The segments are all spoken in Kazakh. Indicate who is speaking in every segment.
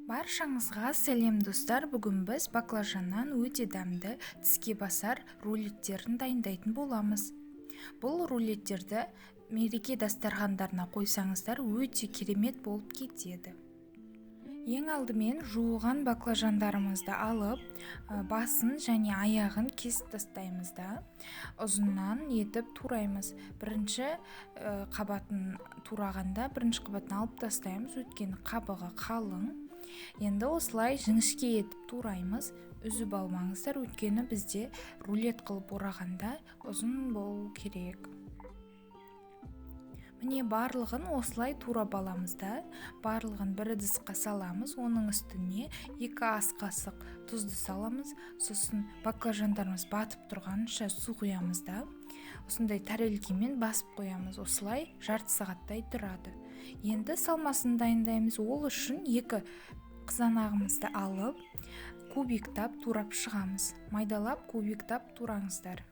Speaker 1: Баршаңызға сәлем достар. Бүгін біз баклажаннан өте дәмді тіске басар рулеттерін дайындайтын боламыз. Бұл рулеттерді мереке дастархандарына қойсаңыздар өте керемет болып кетеді. Ең алдымен жуылған баклажандарымызды алып, басын және аяғын кесіп тастаймыз да, ұзыннан етіп тураймыз. Бірінші қабатын турағанда бірінші қабатын алып тастаймыз, өйткені қабығы қалың. Енді осылай жіңішке етіп тураймыз. Үзіп алмаңыздар, өйткені бізде рулет қылып орағанда ұзын болу керек. Міне барлығын осылай турап аламыз да, барлығын бір ыдысқа саламыз. Оның үстіне 2 ас қасық тұзды саламыз. Сосын баклажандарымыз батып тұрғанша су құямыз да, осындай тарелкемен басып қоямыз. Осылай жарты сағаттай тұрады. Енді салмасын дайындаймыз. Ол үшін 2 қызанағымызды алып, кубиктап турап шығамыз. Майдалап кубиктап тураңыздар.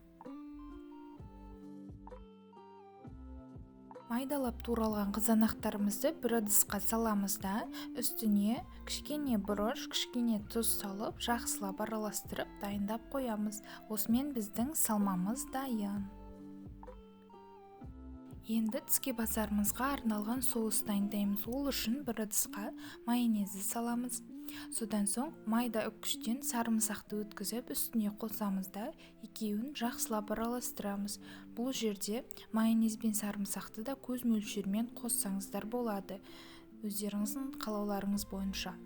Speaker 1: Майдалап туралған қызанақтарымызды бір ыдысқа саламыз да, үстіне кішкене бұрыш, кішкене тұз салып, жақсылап араластырып дайындап қоямыз. Осымен біздің салмамыз дайын. Енді тіске басарымызға арналған соус дайындаймыз. Ол үшін бір ыдысқа майонезді саламыз. Содан соң майда үккіштен сарымсақты өткізіп, үстіне қосамыз да, екеуін жақсылап араластырамыз. Бұл жерде майонез бен сарымсақты да көз мөлшермен қоссаңыздар болады, өздеріңіздің қалауларыңыз бойынша.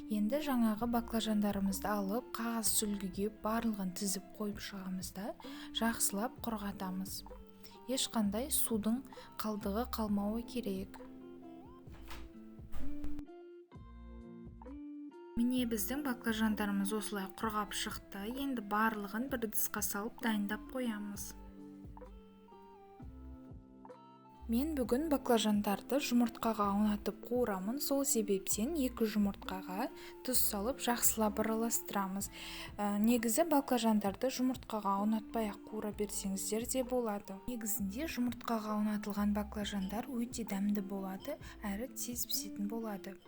Speaker 1: Енді жаңағы баклажандарымызды алып, қағаз сүлгіге барлығын тізіп қойып шығамыз да, жақсылап құрғатамыз. Ешқандай судың қалдығы қалмауы керек. Міне біздің баклажандарымыз осылай құрғап шықты. Енді барлығын бір ыдысқа салып дайындап қоямыз. Мен бүгін баклажандарды жұмыртқаға аунатып қуырамын. Сол себептен 2 жұмыртқаға тұз салып жақсылап араластырамыз. Негізі баклажандарды жұмыртқаға аунатпай-ақ қуыра берсеңіздер де болады. Негізінде жұмыртқаға аунатылған баклажандар өте дәмді болады, әрі тез пісетін болады.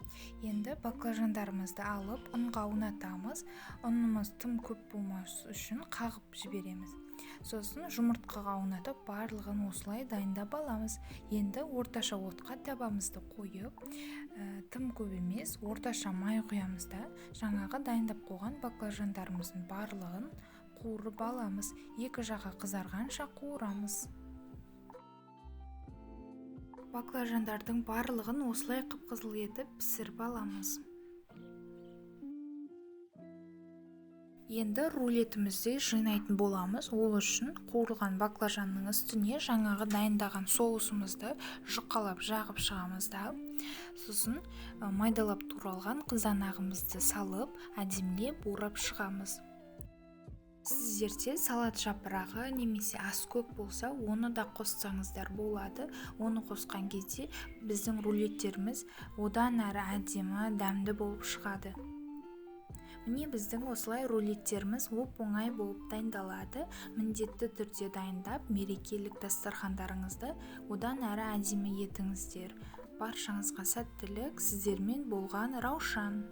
Speaker 1: Енді баклажандарымызды алып, ұнға аунатамыз. Ұнымыз тым көп болмас үшін қағып жібереміз. Сосын жұмыртқаға аунатып, барлығын осылай дайындап аламыз. Енді орташа отқа табамызды қойып, тым көп емес, орташа май құямыз да, жаңағы дайындап қойған баклажандарымыздың барлығын қуырып аламыз. 2 жағы қызарғанша қуырамыз. Баклажандардың барлығын осылай қып-қызыл етіп пісіріп аламыз. Енді рулетімізді жинайтын боламыз. Ол үшін қуырылған баклажанның үстіне жаңағы дайындаған соусымызды жұқалап жағып шығамыз да, сосын майдалап туралған қызанағымызды салып, әдемілеп орап шығамыз. Сіздерде салат жапырағы немесе аскөк болса, оны да қоссаңыздар болады. Оны қосқан кезде біздің рулеттеріміз одан әрі әдемі, дәмді болып шығады. Міне біздің осылай рулеттеріміз оп-оңай болып дайындалады. Міндетті түрде дайындап, мерекелік дастархандарыңызды одан әрі әдемі етіңіздер. Баршаңызға сәттілік. Сіздермен болған Раушан.